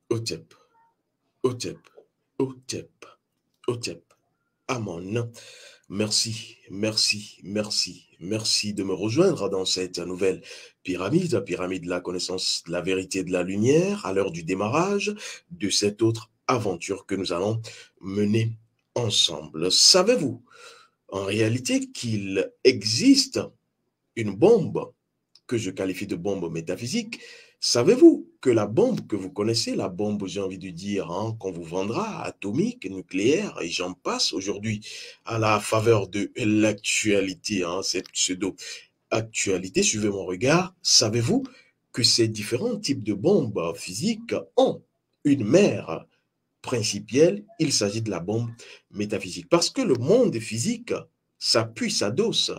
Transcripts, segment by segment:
Otep, Otep, Otep, Otep. Amon. Merci, merci, merci, merci de me rejoindre dans cette nouvelle pyramide, pyramide de la connaissance, de la vérité, de la lumière, à l'heure du démarrage de cette autre aventure que nous allons mener ensemble. Savez-vous en réalité qu'il existe une bombe que je qualifie de bombe métaphysique? Savez-vous que la bombe que vous connaissez, la bombe, j'ai envie de dire, hein, qu'on vous vendra, atomique, nucléaire, et j'en passe aujourd'hui, à la faveur de l'actualité, hein, cette pseudo-actualité, suivez mon regard, savez-vous que ces différents types de bombes physiques ont une mère principielle? Il s'agit de la bombe métaphysique. Parce que le monde physique s'appuie, s'adosse,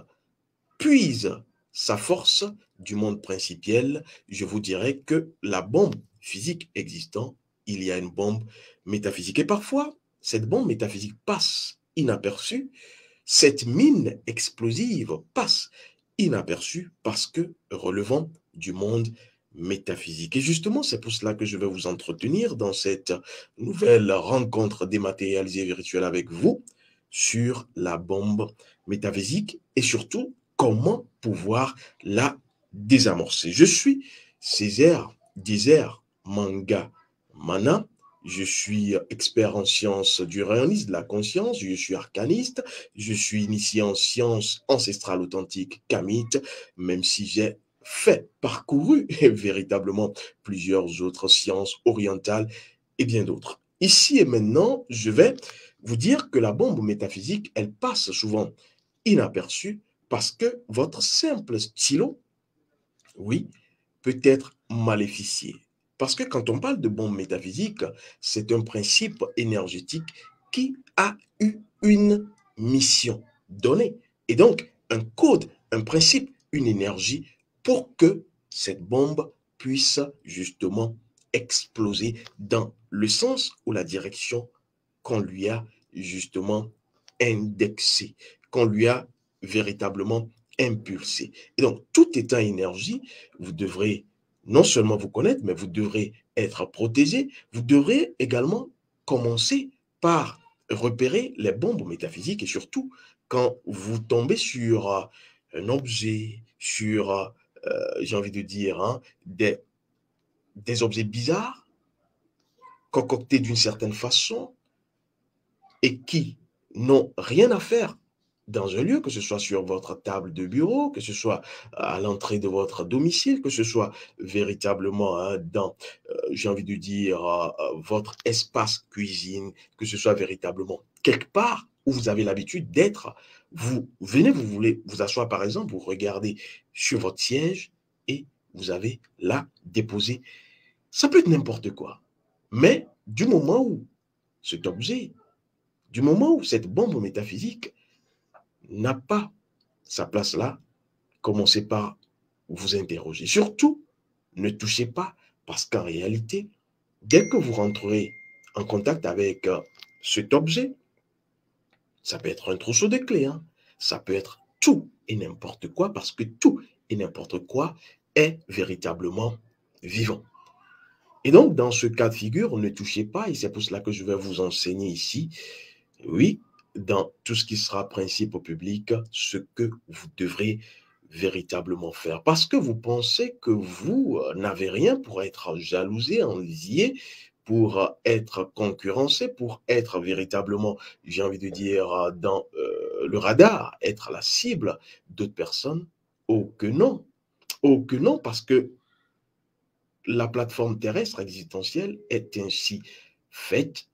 puise sa force du monde principiel. Je vous dirais que la bombe physique existant, il y a une bombe métaphysique. Et parfois, cette bombe métaphysique passe inaperçue, cette mine explosive passe inaperçue parce que relevant du monde métaphysique. Et justement, c'est pour cela que je vais vous entretenir dans cette nouvelle rencontre dématérialisée virtuelle avec vous sur la bombe métaphysique et surtout comment pouvoir la désamorcer. Je suis Césaire Désert Manga Mana. Je suis expert en sciences du réalisme, de la conscience, je suis arcaniste, je suis initié en sciences ancestrales authentiques kamites, même si j'ai parcouru véritablement plusieurs autres sciences orientales et bien d'autres. Ici et maintenant, je vais vous dire que la bombe métaphysique, elle passe souvent inaperçue parce que votre simple stylo, oui, peut être maléficié. Parce que quand on parle de bombe métaphysique, c'est un principe énergétique qui a eu une mission donnée. Et donc, un code, un principe, une énergie pour que cette bombe puisse justement exploser dans le sens ou la direction qu'on lui a justement indexé, qu'on lui a véritablement impulsé. Et donc, tout étant énergie, vous devrez non seulement vous connaître, mais vous devrez être protégé. Vous devrez également commencer par repérer les bombes métaphysiques et surtout, quand vous tombez sur un objet, sur, j'ai envie de dire, hein, des objets bizarres, concoctés d'une certaine façon, et qui n'ont rien à faire dans un lieu, que ce soit sur votre table de bureau, que ce soit à l'entrée de votre domicile, que ce soit véritablement hein, dans, j'ai envie de dire, votre espace cuisine, que ce soit véritablement quelque part où vous avez l'habitude d'être. Vous venez, vous voulez vous asseoir par exemple, vous regardez sur votre siège et vous avez là déposé. Ça peut être n'importe quoi. Mais du moment où cet objet du moment où cette bombe métaphysique n'a pas sa place là, commencez par vous interroger. Surtout, ne touchez pas parce qu'en réalité, dès que vous rentrerez en contact avec cet objet, ça peut être un trousseau de clés, hein, ça peut être tout et n'importe quoi parce que tout et n'importe quoi est véritablement vivant. Et donc, dans ce cas de figure, ne touchez pas, et c'est pour cela que je vais vous enseigner ici, oui, dans tout ce qui sera principe au public, ce que vous devrez véritablement faire. Parce que vous pensez que vous n'avez rien pour être jalousé, envié, pour être concurrencé, pour être véritablement, j'ai envie de dire, dans le radar, être la cible d'autres personnes. Oh que non, oh que non, parce que la plateforme terrestre existentielle est ainsi faite.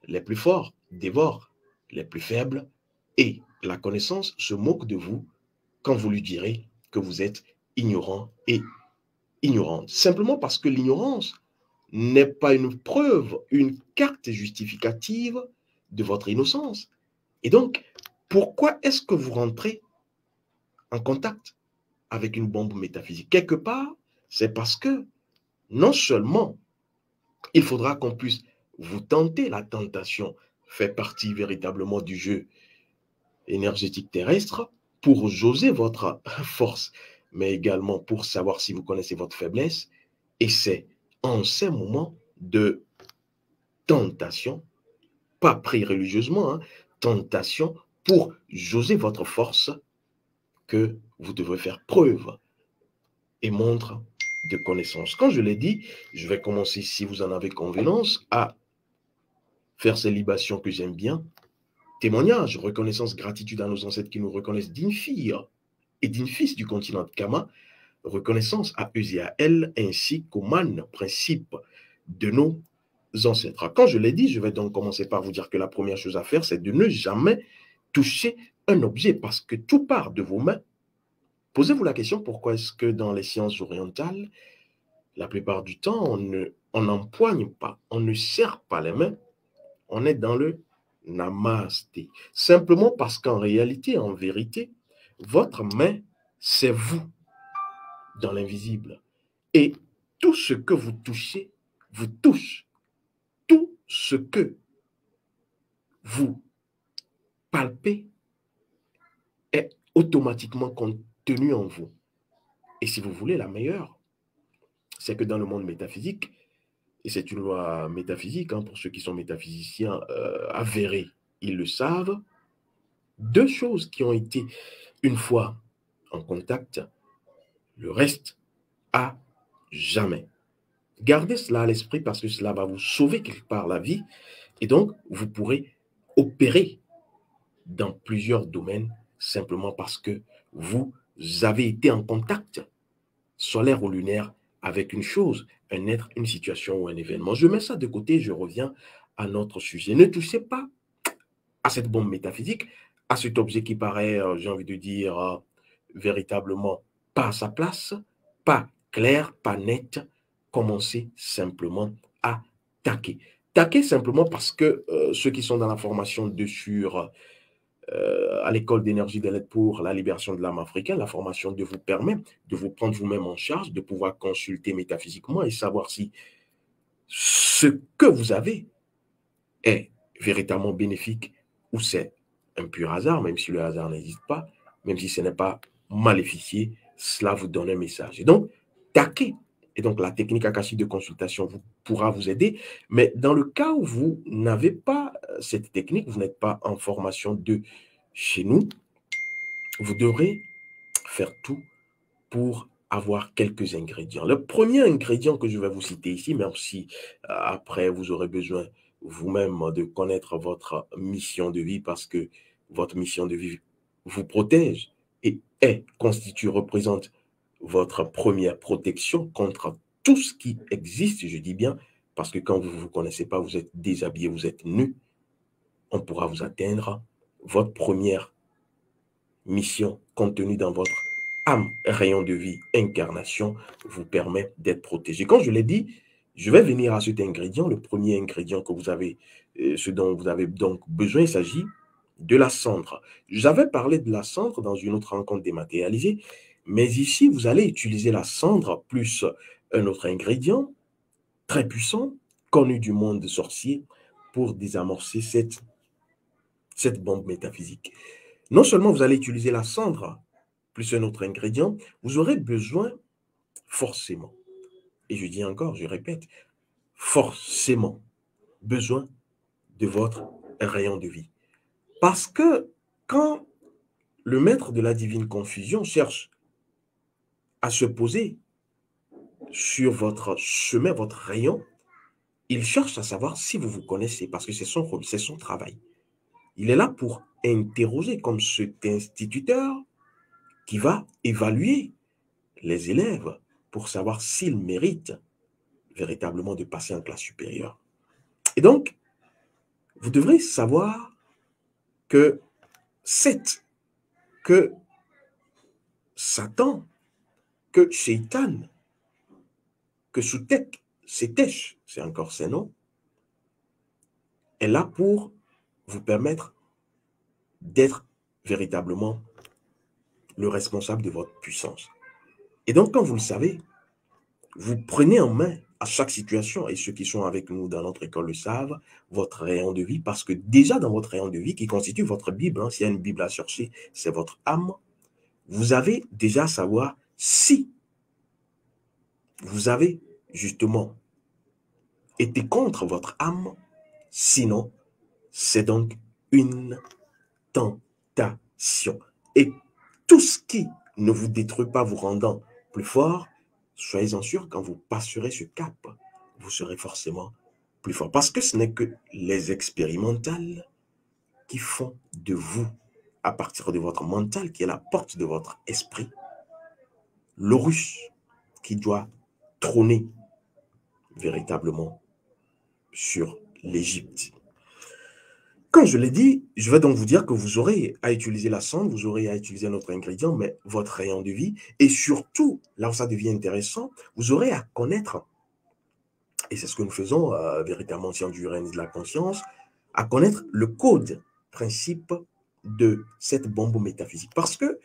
Les plus forts dévorent les plus faibles et la connaissance se moque de vous quand vous lui direz que vous êtes ignorant et ignorante. Simplement parce que l'ignorance n'est pas une preuve, une carte justificative de votre innocence. Et donc, pourquoi est-ce que vous rentrez en contact avec une bombe métaphysique? Quelque part, c'est parce que non seulement il faudra qu'on puisse vous tenter, la tentation fait partie véritablement du jeu énergétique terrestre pour jauger votre force, mais également pour savoir si vous connaissez votre faiblesse. Et c'est en ces moments de tentation, pas pris religieusement, hein, tentation pour jauger votre force que vous devrez faire preuve et montre de connaissance. Quand je l'ai dit, je vais commencer, si vous en avez convenance, à faire ces libations que j'aime bien. Témoignage, reconnaissance, gratitude à nos ancêtres qui nous reconnaissent d'une fille et d'une fils du continent de Kama, reconnaissance à eux et à elles, ainsi qu'au man, principe de nos ancêtres. Quand je l'ai dit, je vais donc commencer par vous dire que la première chose à faire, c'est de ne jamais toucher un objet parce que tout part de vos mains. Posez-vous la question, pourquoi est-ce que dans les sciences orientales, la plupart du temps, on n'empoigne pas, on ne serre pas les mains, on est dans le namasté. Simplement parce qu'en réalité, en vérité, votre main, c'est vous dans l'invisible. Et tout ce que vous touchez vous touche. Tout ce que vous palpez est automatiquement contenu en vous. Et si vous voulez la meilleure, c'est que dans le monde métaphysique, et c'est une loi métaphysique, hein, pour ceux qui sont métaphysiciens avérés, ils le savent, deux choses qui ont été une fois en contact, le reste à jamais. Gardez cela à l'esprit parce que cela va vous sauver quelque part la vie et donc vous pourrez opérer dans plusieurs domaines simplement parce que vous avez été en contact solaire ou lunaire avec une chose, un être, une situation ou un événement. Je mets ça de côté, je reviens à notre sujet. Ne touchez pas à cette bombe métaphysique, à cet objet qui paraît, j'ai envie de dire, véritablement pas à sa place, pas clair, pas net. Commencez simplement à taquer. Taquer simplement parce que ceux qui sont dans la formation sur à l'école d'énergie de l'aide pour la libération de l'âme africaine, la formation de vous permet de vous prendre vous-même en charge, de pouvoir consulter métaphysiquement et savoir si ce que vous avez est véritablement bénéfique ou c'est un pur hasard, même si le hasard n'existe pas, même si ce n'est pas maléficié, cela vous donne un message. Et donc, taquer. Et donc, la technique akashique de consultation pourra vous aider. Mais dans le cas où vous n'avez pas cette technique, vous n'êtes pas en formation de chez nous, vous devrez faire tout pour avoir quelques ingrédients. Le premier ingrédient que je vais vous citer ici, même si après vous aurez besoin vous-même de connaître votre mission de vie parce que votre mission de vie vous protège et constitue, représente votre première protection contre tout ce qui existe, je dis bien, parce que quand vous ne vous connaissez pas, vous êtes déshabillé, vous êtes nu, on pourra vous atteindre. Votre première mission contenue dans votre âme, rayon de vie, incarnation, vous permet d'être protégé. Quand je l'ai dit, je vais venir à cet ingrédient. Le premier ingrédient que vous avez, ce dont vous avez donc besoin, il s'agit de la cendre. J'avais parlé de la cendre dans une autre rencontre dématérialisée, mais ici, vous allez utiliser la cendre plus un autre ingrédient très puissant, connu du monde sorcier, pour désamorcer cette bombe métaphysique. Non seulement vous allez utiliser la cendre plus un autre ingrédient, vous aurez besoin forcément, et je dis encore, je répète, forcément besoin de votre rayon de vie. Parce que quand le maître de la divine confusion cherche à se poser sur votre chemin, votre rayon, il cherche à savoir si vous vous connaissez, parce que c'est son rôle, c'est son travail. Il est là pour interroger comme cet instituteur qui va évaluer les élèves pour savoir s'ils méritent véritablement de passer en classe supérieure. Et donc, vous devrez savoir que que Satan, que Shaitan, que Soutek, Sétèche, c'est encore ses noms, est là pour vous permettre d'être véritablement le responsable de votre puissance. Et donc, quand vous le savez, vous prenez en main à chaque situation, et ceux qui sont avec nous dans notre école le savent, votre rayon de vie, parce que déjà dans votre rayon de vie, qui constitue votre Bible, hein, s'il y a une Bible à chercher, c'est votre âme, vous avez déjà à savoir si vous avez justement été contre votre âme Sinon, c'est donc une tentation. Et tout ce qui ne vous détruit pas vous rendant plus fort, soyez-en sûr, quand vous passerez ce cap, vous serez forcément plus fort. Parce que ce n'est que les expérimentales qui font de vous, à partir de votre mental, qui est la porte de votre esprit, l'Horus qui doit trôner véritablement sur l'Égypte. Comme je l'ai dit, je vais donc vous dire que vous aurez à utiliser la sonde, vous aurez à utiliser un autre ingrédient, mais votre rayon de vie, et surtout, là où ça devient intéressant, vous aurez à connaître, et c'est ce que nous faisons véritablement en sciences du règne et de la conscience, à connaître le code principe de cette bombe métaphysique. Parce que,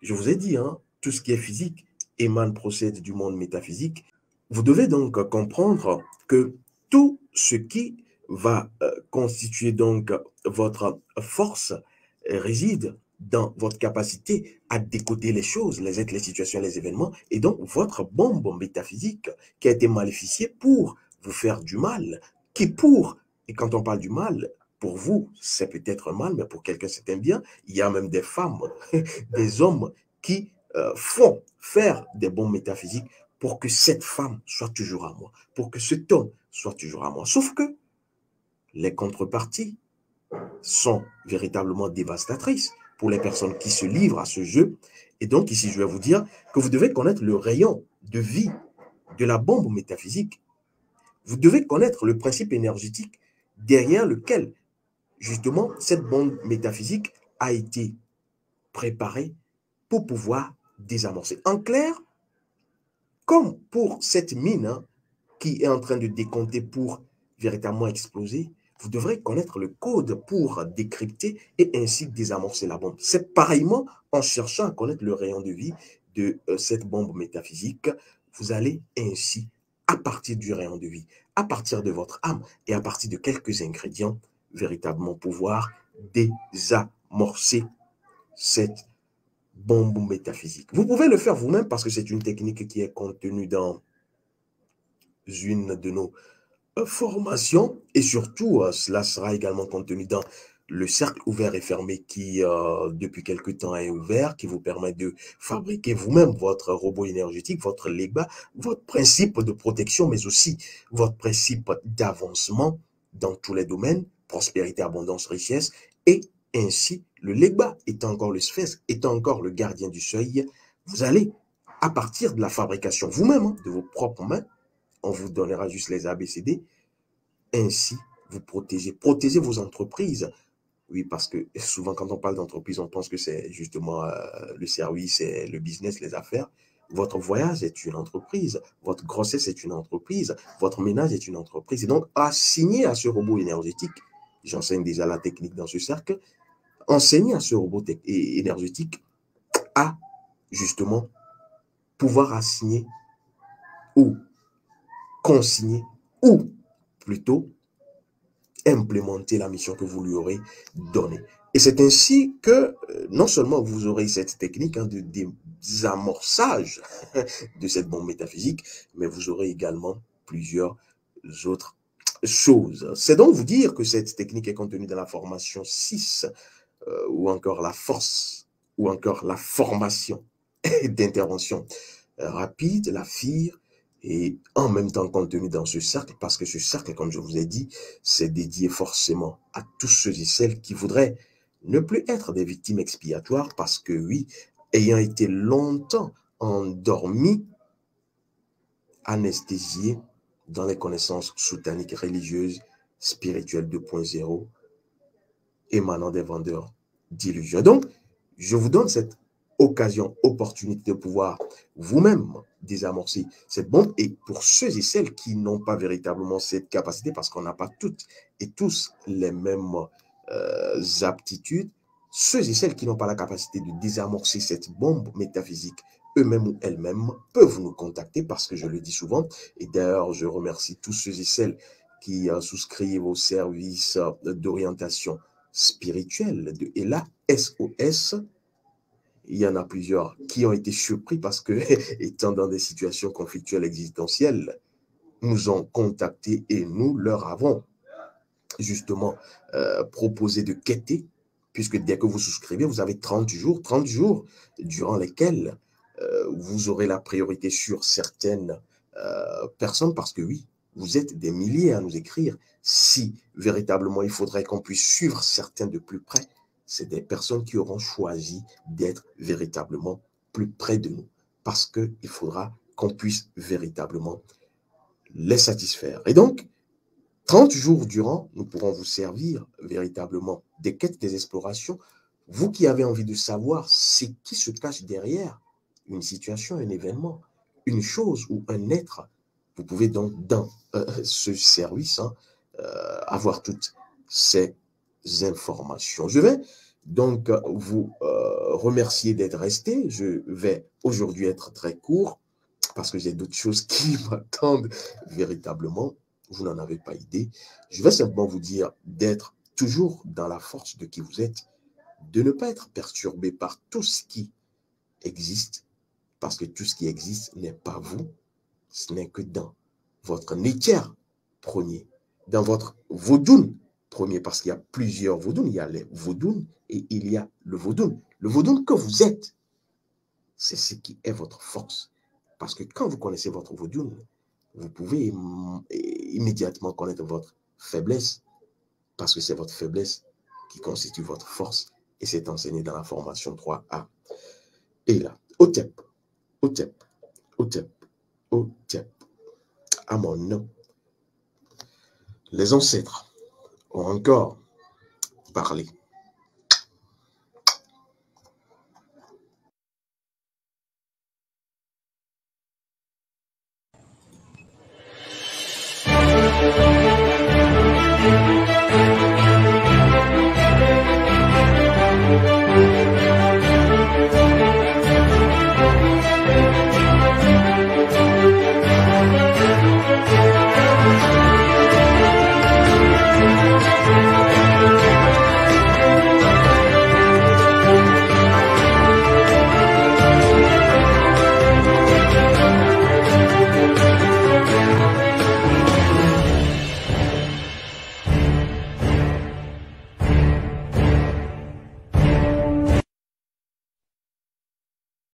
je vous ai dit, hein, tout ce qui est physique émane, procède du monde métaphysique. Vous devez donc comprendre que tout ce qui va constituer donc votre force réside dans votre capacité à décoder les choses, les êtres, les situations, les événements, et donc votre bombe métaphysique qui a été maléficiée pour vous faire du mal, qui pour, et quand on parle du mal, pour vous, c'est peut-être un mal, mais pour quelqu'un, c'est un bien. Il y a même des femmes, des hommes qui font faire des bombes métaphysiques pour que cette femme soit toujours à moi, pour que cet homme soit toujours à moi. Sauf que les contreparties sont véritablement dévastatrices pour les personnes qui se livrent à ce jeu. Et donc ici, je vais vous dire que vous devez connaître le rayon de vie de la bombe métaphysique. Vous devez connaître le principe énergétique derrière lequel, justement, cette bombe métaphysique a été préparée pour pouvoir désamorcer. En clair, comme pour cette mine hein, qui est en train de décompter pour véritablement exploser, vous devrez connaître le code pour décrypter et ainsi désamorcer la bombe. C'est pareillement en cherchant à connaître le rayon de vie de cette bombe métaphysique, vous allez ainsi, à partir du rayon de vie, à partir de votre âme et à partir de quelques ingrédients, véritablement pouvoir désamorcer cette bombe métaphysique. Vous pouvez le faire vous-même parce que c'est une technique qui est contenue dans une de nos formations et surtout, cela sera également contenu dans le cercle ouvert et fermé qui, depuis quelque temps, est ouvert, qui vous permet de fabriquer vous-même votre robot énergétique, votre LEGBA, votre principe de protection, mais aussi votre principe d'avancement dans tous les domaines, prospérité, abondance, richesse, et ainsi, le LEGBA étant encore le sphinx, étant encore le gardien du seuil, vous allez, à partir de la fabrication vous-même, hein, de vos propres mains, on vous donnera juste les ABCD, ainsi vous protégez. Protégez vos entreprises. Oui, parce que souvent quand on parle d'entreprise, on pense que c'est justement le service, le business, les affaires. Votre voyage est une entreprise, votre grossesse est une entreprise, votre ménage est une entreprise. Et donc, assigner à ce robot énergétique, j'enseigne déjà la technique dans ce cercle, enseigner à ce robot énergétique à justement pouvoir assigner ou consigner ou plutôt implémenter la mission que vous lui aurez donnée. Et c'est ainsi que non seulement vous aurez cette technique hein, de désamorçage de cette bombe métaphysique, mais vous aurez également plusieurs autres choses. C'est donc vous dire que cette technique est contenue dans la formation 6 ou encore la force ou encore la formation d'intervention rapide, la FIR, et en même temps contenu dans ce cercle, parce que ce cercle, comme je vous ai dit, c'est dédié forcément à tous ceux et celles qui voudraient ne plus être des victimes expiatoires, parce que oui, ayant été longtemps endormis, anesthésiés dans les connaissances soutaniques religieuses, spirituelles 2.0, émanant des vendeurs d'illusions. Donc, je vous donne cette occasion, opportunité de pouvoir vous-même désamorcer cette bombe. Et pour ceux et celles qui n'ont pas véritablement cette capacité, parce qu'on n'a pas toutes et tous les mêmes aptitudes, ceux et celles qui n'ont pas la capacité de désamorcer cette bombe métaphysique eux-mêmes ou elles-mêmes peuvent nous contacter parce que je le dis souvent. Et d'ailleurs, je remercie tous ceux et celles qui souscrivent au service d'orientation spirituelle de ELA, SOS. Il y en a plusieurs qui ont été surpris parce que, étant dans des situations conflictuelles existentielles, nous ont contactés et nous leur avons justement proposé de quêter, puisque dès que vous souscrivez, vous avez 30 jours durant lesquels vous aurez la priorité sur certaines personnes, parce que oui, vous êtes des milliers à nous écrire. Si véritablement il faudrait qu'on puisse suivre certains de plus près, c'est des personnes qui auront choisi d'être véritablement plus près de nous, parce qu'il faudra qu'on puisse véritablement les satisfaire. Et donc, 30 jours durant, nous pourrons vous servir véritablement des quêtes, des explorations. Vous qui avez envie de savoir ce qui se cache derrière une situation, un événement, une chose ou un être, vous pouvez donc dans ce service avoir toutes ces informations. Je vais donc vous remercier d'être resté. Je vais aujourd'hui être très court parce que j'ai d'autres choses qui m'attendent véritablement. Vous n'en avez pas idée. Je vais simplement vous dire d'être toujours dans la force de qui vous êtes, de ne pas être perturbé par tout ce qui existe, parce que tout ce qui existe n'est pas vous, ce n'est que dans votre Nétière premier, dans votre Vodun premier, parce qu'il y a plusieurs Vodun, il y a les Vodun et il y a le Vodun. Le Vodun que vous êtes, c'est ce qui est votre force. Parce que quand vous connaissez votre Vodun, vous pouvez immédiatement connaître votre faiblesse, parce que c'est votre faiblesse qui constitue votre force, et c'est enseigné dans la formation 3A. Et là, Otep, Otep, Otep, Otep, à mon nom. Les ancêtres ont encore parlé.